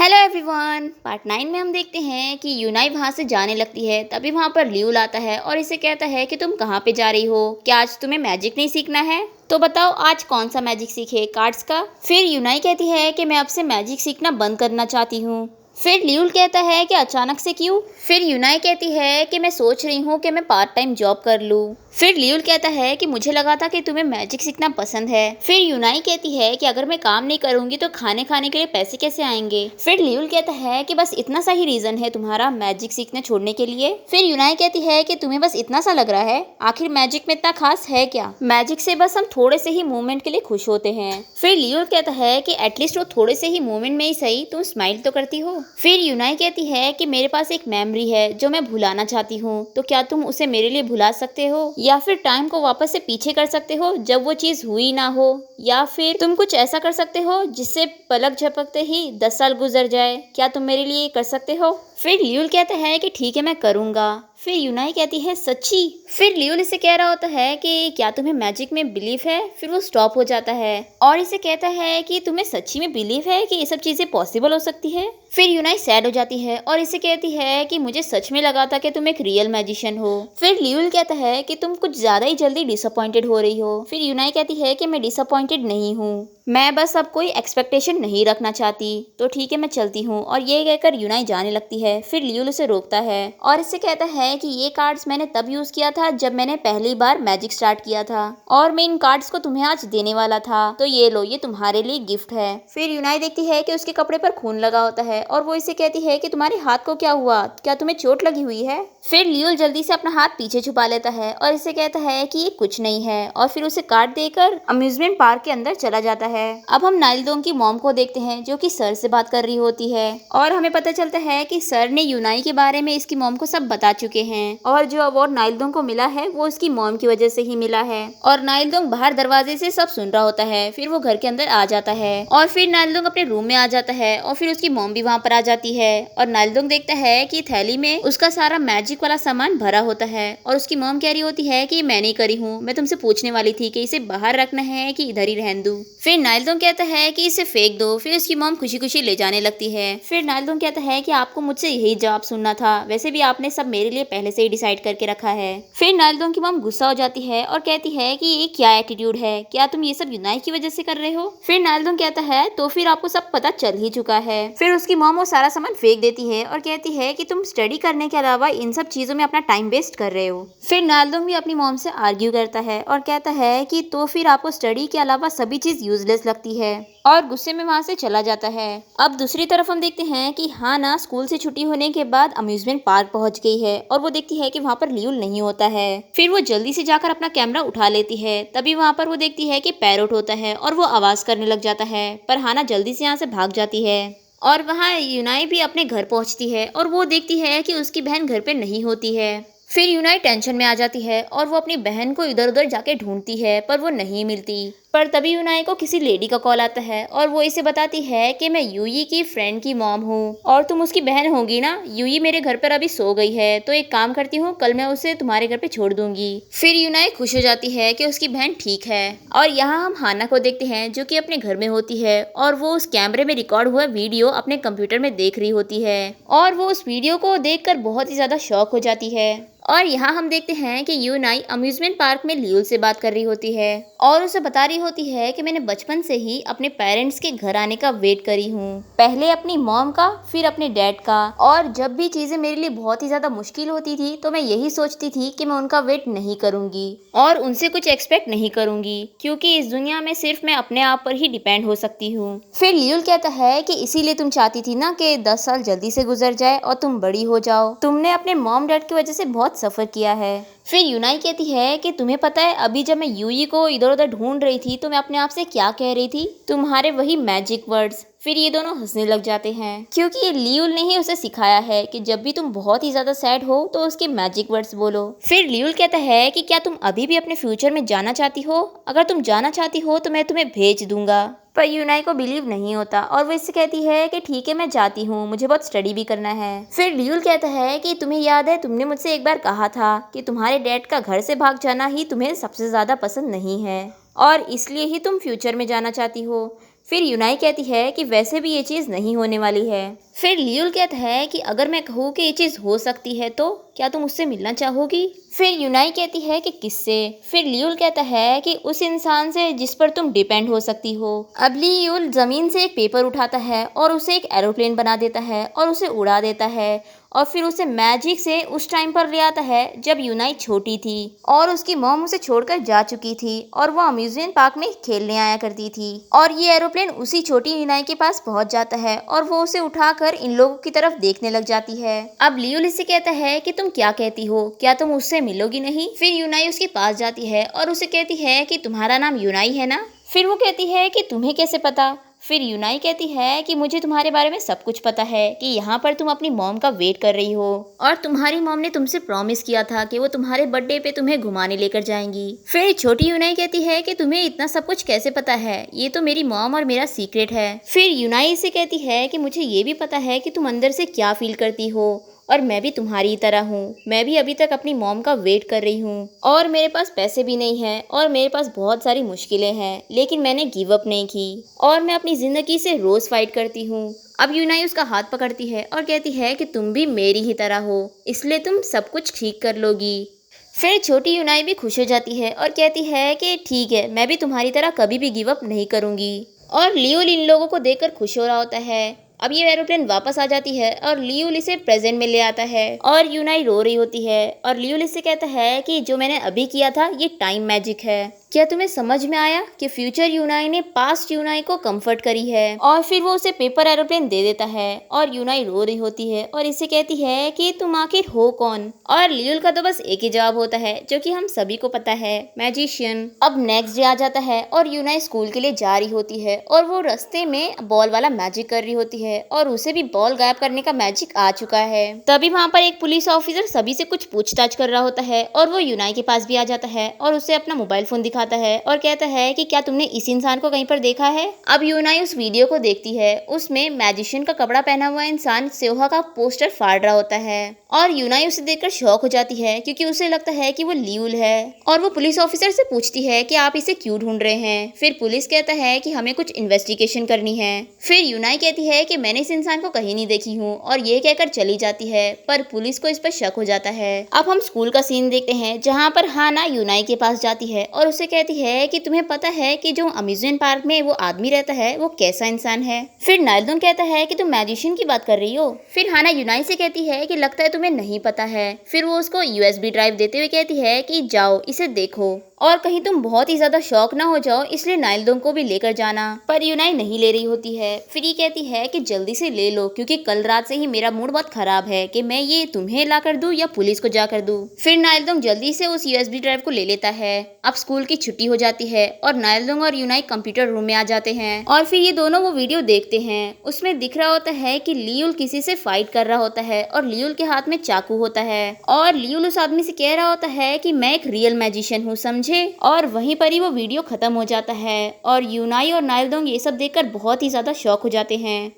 Hello everyone. Part 9 में हम देखते हैं कि यूनाई वहां से जाने लगती है। तभी वहां पर लियूल आता है और इसे कहता है कि तुम कहाँ पे जा रही हो, क्या आज तुम्हें मैजिक नहीं सीखना है? तो बताओ आज कौन सा मैजिक सीखे, कार्ड्स का? फिर यूनाई कहती है कि मैं अब से मैजिक सीखना बंद करना चाहती हूँ। फिर लियूल कहता है कि अचानक से क्यों? फिर यूनाई कहती है कि मैं सोच रही हूँ कि मैं पार्ट टाइम जॉब कर लूँ। फिर लियूल कहता है कि मुझे लगा था कि तुम्हें मैजिक सीखना पसंद है। फिर यूनाई कहती है कि अगर मैं काम नहीं करूंगी तो खाने खाने के लिए पैसे कैसे आएंगे? फिर लियूल कहता है कि बस इतना सा ही रीजन है तुम्हारा मैजिक सीखने छोड़ने के लिए। फिर यूनाई कहती है कि तुम्हें बस इतना सा लग रहा है, आखिर मैजिक में इतना खास है क्या? मैजिक से बस हम थोड़े से ही मूवमेंट के लिए खुश होते हैं। फिर लियूल कहता है कि एटलीस्ट वो थोड़े से ही मूवमेंट में ही सही तुम स्माइल तो करती हो। फिर यूनाई कहती है कि मेरे पास एक मेमोरी है जो मैं भुलाना चाहती हूँ, तो क्या तुम उसे मेरे लिए भुला सकते हो या फिर टाइम को वापस से पीछे कर सकते हो जब वो चीज हुई ना हो, या फिर तुम कुछ ऐसा कर सकते हो जिससे पलक झपकते ही 10 साल गुजर जाए। क्या तुम मेरे लिए कर सकते हो? फिर लियूल कहता है कि ठीक है मैं करूंगा। फिर यूनाई कहती है सच्ची? फिर लियूल इसे कह रहा होता है कि क्या तुम्हें मैजिक में बिलीव है? फिर वो स्टॉप हो जाता है और इसे कहता है कि तुम्हें सच्ची में बिलीव है कि ये सब चीजें पॉसिबल हो सकती है? फिर यूनाई सैड हो जाती है और इसे कहती है कि मुझे सच में लगा था कि तुम एक रियल मैजिशियन हो। फिर लियूल कहता है कि तुम कुछ ज्यादा ही जल्दी डिसअपॉइंटेड हो रही हो। फिर यूनाई कहती है कि मैं डिसअपॉइंटेड नहीं हूँ, मैं बस अब कोई एक्सपेक्टेशन नहीं रखना चाहती, तो ठीक है मैं चलती हूँ। और ये कहकर यूनाई जाने लगती है। फिर लियूल उसे रोकता है और इससे कहता है कि ये कार्ड्स मैंने तब यूज किया था जब मैंने पहली बार मैजिक स्टार्ट किया था और मैं इन कार्ड्स को तुम्हें आज देने वाला था, तो ये लो, ये तुम्हारे लिए गिफ्ट है। फिर यूनाई देखती है कि उसके कपड़े पर खून लगा होता है और वो इसे कहती है कि तुम्हारे हाथ को क्या हुआ, क्या तुम्हें चोट लगी हुई है? फिर लियूल जल्दी से अपना हाथ पीछे छुपा लेता है और इसे कहता है कि ये कुछ नहीं है और फिर उसे कार्ड देकर अम्यूजमेंट पार्क के अंदर चला जाता है। अब हम नाइलडोंग की मॉम को देखते हैं जो कि सर से बात कर रही होती है और हमें पता चलता है कि सर ने यूनाई के बारे में इसकी मॉम को सब बता चुके हैं और जो अवार्ड नाइलडोंग को मिला है वो इसकी मॉम की वजह से ही मिला है। और नाइलडोंग बाहर दरवाजे से सब सुन रहा होता है। फिर वो घर के अंदर आ जाता है और फिर नाइलडोंग अपने रूम में आ जाता है और फिर उसकी मॉम भी वहाँ पर आ जाती है और नाइलडोंग देखता है कि थैली में उसका सारा मैजिक वाला सामान भरा होता है और उसकी मॉम कह रही होती है कि मैं नहीं करी हूँ, मैं तुमसे पूछने वाली थी कि इसे बाहर रखना है कि इधर ही रहने दूं। फिर नाइलडोंग कहता है कि इसे फेंक दो। फिर उसकी मॉम खुशी खुशी ले जाने लगती है। फिर नाइलडोंग कहता है कि आपको मुझसे यही जवाब सुनना था, वैसे भी आपने सब मेरे लिए पहले से ही डिसाइड करके रखा है। फिर नाइलडोंग की मॉम गुस्सा हो जाती है और कहती है कि ये क्या एटीट्यूड है, क्या तुम ये सब यूनाई की वजह से कर रहे हो? फिर नाइलडोंग कहता है तो फिर आपको सब पता चल ही चुका है। फिर उसकी मॉम वो सारा सामान फेंक देती है और कहती है कि तुम स्टडी करने के अलावा इन सब चीजों में अपना टाइम वेस्ट कर रहे हो। फिर नाइलडोंग भी अपनी मॉम से आर्ग्यू करता है और कहता है कि तो फिर आपको स्टडी के अलावा सभी चीज यूजलेस लगती है और गुस्से में वहां से चला जाता है। अब दूसरी तरफ हम देखते हैं कि हाना स्कूल से छुट्टी होने के बाद अम्यूजमेंट पार्क पहुंच गई है और वो देखती है कि वहां पर लियूल नहीं होता है। फिर वो जल्दी से जाकर अपना कैमरा उठा लेती है। तभी वहां पर वो देखती है कि पैरोट होता है और वो आवाज करने लग जाता है, पर हाना जल्दी से यहाँ से भाग जाती है और वहाँ यूनाई भी अपने घर पहुंचती है और वो देखती है कि उसकी बहन घर पे नहीं होती है। फिर यूनाई टेंशन में आ जाती है और वो अपनी बहन को इधर उधर जाके ढूंढती है पर वो नहीं मिलती। पर तभी यूनाई को किसी लेडी का कॉल आता है और वो इसे बताती है कि मैं यूई की फ्रेंड की मॉम हूँ और तुम उसकी बहन होगी ना। यूई मेरे घर पर अभी सो गई है, तो एक काम करती हूँ, कल मैं उसे तुम्हारे घर पे छोड़ दूंगी। फिर यूनाई खुश हो जाती है कि उसकी बहन ठीक है। और यहाँ हम हाना को देखते हैं जो कि अपने घर में होती है और वो उस कैमरे में रिकॉर्ड हुआ वीडियो अपने कंप्यूटर में देख रही होती है और वो उस वीडियो को देखकर बहुत ही ज्यादा शॉक हो जाती है। और यहाँ हम देखते हैं कि यूनाई अम्यूजमेंट पार्क में लियूल से बात कर रही होती है और उसे बता रही होती है कि मैंने बचपन से ही अपने पेरेंट्स के घर आने का वेट करी हूँ, पहले अपनी मॉम का फिर अपने डैड का, और जब भी चीजें मेरे लिए बहुत ही ज्यादा मुश्किल होती थी तो मैं यही सोचती थी कि मैं उनका वेट नहीं करूंगी और उनसे कुछ एक्सपेक्ट नहीं करूंगी क्योंकि इस दुनिया में सिर्फ मैं अपने आप पर ही डिपेंड हो सकती हूँ। फिर लियूल कहता है कि इसीलिए तुम चाहती थी ना कि 10 साल जल्दी से गुजर जाए और तुम बड़ी हो जाओ, तुमने अपने मॉम डैड की वजह से बहुत सफर किया है। फिर यूनाई कहती है कि तुम्हें पता है अभी जब मैं यूई को इधर उधर ढूंढ रही थी तो मैं अपने आप से क्या कह रही थी, तुम्हारे वही मैजिक वर्ड्स। फिर ये दोनों हंसने लग जाते हैं क्योंकि ये लियूल ने ही उसे सिखाया है कि जब भी तुम बहुत ही ज्यादा सैड हो तो उसके मैजिक वर्ड्स बोलो। फिर लियूल कहता है कि क्या तुम अभी भी अपने फ्यूचर में जाना चाहती हो? अगर तुम जाना चाहती हो तो मैं तुम्हें भेज दूंगा। पर यूनाई को बिलीव नहीं होता और वो इससे कहती है कि ठीक है मैं जाती हूँ, मुझे बहुत स्टडी भी करना है। फिर लियूल कहता है कि तुम्हें याद है तुमने मुझसे एक बार कहा था कि तुम्हारे डैड का घर से भाग जाना ही तुम्हें सबसे ज्यादा पसंद नहीं है और इसलिए ही तुम फ्यूचर में जाना चाहती हो। फिर यूनाई कहती है कि वैसे भी ये चीज़ नहीं होने वाली है। फिर लियूल कहता है कि अगर मैं कहूँ कि ये चीज़ हो सकती है तो क्या तुम उससे मिलना चाहोगी? फिर यूनाई कहती है कि किससे? फिर लियूल कहता है कि उस इंसान से जिस पर तुम डिपेंड हो सकती हो। अब लियूल ज़मीन से एक पेपर उठाता है और उसे एक एरोप्लेन बना देता है और उसे उड़ा देता है और फिर उसे मैजिक से उस टाइम पर ले आता है जब यूनाई छोटी थी और उसकी मॉम उसे छोड़कर जा चुकी थी और वो अम्यूजमेंट पार्क में खेलने आया करती थी। और ये एरोप्लेन उसी छोटी यूनाई के पास पहुंच जाता है और वो उसे उठाकर इन लोगों की तरफ देखने लग जाती है। अब लियूल इसे कहता है कि तुम क्या कहती हो, क्या तुम उससे मिलोगी नहीं? फिर यूनाई उसके पास जाती है और उसे कहती है कि तुम्हारा नाम यूनाई है ना? फिर वो कहती है कि तुम्हें कैसे पता? फिर यूनाई कहती है कि मुझे तुम्हारे बारे में सब कुछ पता है कि यहाँ पर तुम अपनी मॉम का वेट कर रही हो और तुम्हारी मॉम ने तुमसे प्रॉमिस किया था कि वो तुम्हारे बर्थडे पे तुम्हें घुमाने लेकर जाएंगी। फिर छोटी यूनाई कहती है कि तुम्हें इतना सब कुछ कैसे पता है, ये तो मेरी मॉम और मेरा सीक्रेट है। फिर यूनाई से कहती है कि मुझे ये भी पता है कि तुम अंदर से क्या फील करती हो और मैं भी तुम्हारी तरह हूँ। मैं भी अभी तक अपनी मॉम का वेट कर रही हूँ और मेरे पास पैसे भी नहीं हैं और मेरे पास बहुत सारी मुश्किलें हैं, लेकिन मैंने गिव अप नहीं की और मैं अपनी ज़िंदगी से रोज़ फाइट करती हूँ। अब यूनाई उसका हाथ पकड़ती है और कहती है कि तुम भी मेरी ही तरह हो, इसलिए तुम सब कुछ ठीक कर लोगी। फिर छोटी यूनाई भी खुश हो जाती है और कहती है कि ठीक है, मैं भी तुम्हारी तरह कभी भी गिव अप नहीं करूँगी। और लियूल इन लोगों को देखकर खुश हो रहा होता है। अब ये एरोप्लेन वापस आ जाती है और लियूल इसे प्रेजेंट में ले आता है और यूनाई रो रही होती है और लियूल इससे कहता है कि जो मैंने अभी किया था ये टाइम मैजिक है। क्या तुम्हें समझ में आया कि फ्यूचर यूनाई ने पास्ट यूनाई को कंफर्ट करी है? और फिर वो उसे पेपर एरोप्लेन दे देता है और यूनाई रो रही होती है और इसे कहती है कि तुम आखिर हो कौन? और लियूल का तो बस एक ही जवाब होता है जो कि हम सभी को पता है, मैजिशियन। अब नेक्स्ट डे आ जाता है और यूनाई स्कूल के लिए जा रही होती है और वो रास्ते में बॉल वाला मैजिक कर रही होती है और उसे भी बॉल गायब करने का मैजिक आ चुका है। तभी वहाँ पर एक पुलिस ऑफिसर सभी से कुछ पूछताछ कर रहा होता है और वो यूनाई के पास भी आ जाता है और उसे अपना मोबाइल फोन दिखाता है और कहता है कि क्या तुमने इस इंसान को कहीं पर देखा है? अब यूनाई उस वीडियो को देखती है, उसमें मैजिशियन का कपड़ा पहना हुआ इंसान सेवहा का पोस्टर फाड़ रहा होता है और यूनाई उसे देखकर शॉक हो जाती है क्योंकि उसे लगता है कि वो लियूल है और वो पुलिस ऑफिसर से पूछती है कि आप इसे क्यों ढूंढ रहे हैं? फिर पुलिस कहता है कि हमें कुछ इन्वेस्टिगेशन करनी है। फिर यूनाई कहती है कि मैंने इस इंसान को कहीं नहीं देखी हूँ और ये कहकर चली जाती है, पर पुलिस को इस पर शक हो जाता है। अब हम स्कूल का सीन देखते हैं जहाँ पर हाना यूनाई के पास जाती है और उसे कहती है कि तुम्हें पता है कि जो अम्यूजमेंट पार्क में वो आदमी रहता है वो कैसा इंसान है? फिर नाइलदोन कहता है कि तुम मैजिशियन की बात कर रही हो। फिर हाना यूनाई से कहती है कि लगता है तुम्हें नहीं पता है। फिर वो उसको यूएसबी ड्राइव देते हुए कहती है कि जाओ इसे देखो और कहीं तुम बहुत ही ज्यादा शॉक ना हो जाओ, इसलिए नाइलदोन को भी लेकर जाना। पर यूनाई नहीं ले रही होती है। फिर ये कहती है कि जल्दी से ले लो क्योंकि कल रात से ही मेरा मूड बहुत खराब है कि मैं ये तुम्हें ला कर दूं या पुलिस को जाकर दूं। फिर नाइलदोंग जल्दी से उस यूएसबी ड्राइव को ले लेता है। अब स्कूल की छुट्टी हो जाती है और नाइलदोंग और यूनाई कंप्यूटर रूम में आ जाते हैं और फिर ये दोनों वो वीडियो देखते हैं। उसमें दिख रहा होता है कि लियूल किसी से फाइट कर रहा होता है और लियूल के हाथ में चाकू होता है और लियूल उस आदमी से कह रहा होता है कि मैं एक रियल मैजिशियन हूँ, समझे? और वहीं पर ही वो वीडियो खत्म हो जाता है और यूनाई और नाइलदोंग ये सब देखकर बहुत ही ज्यादा शॉक हो जाते हैं।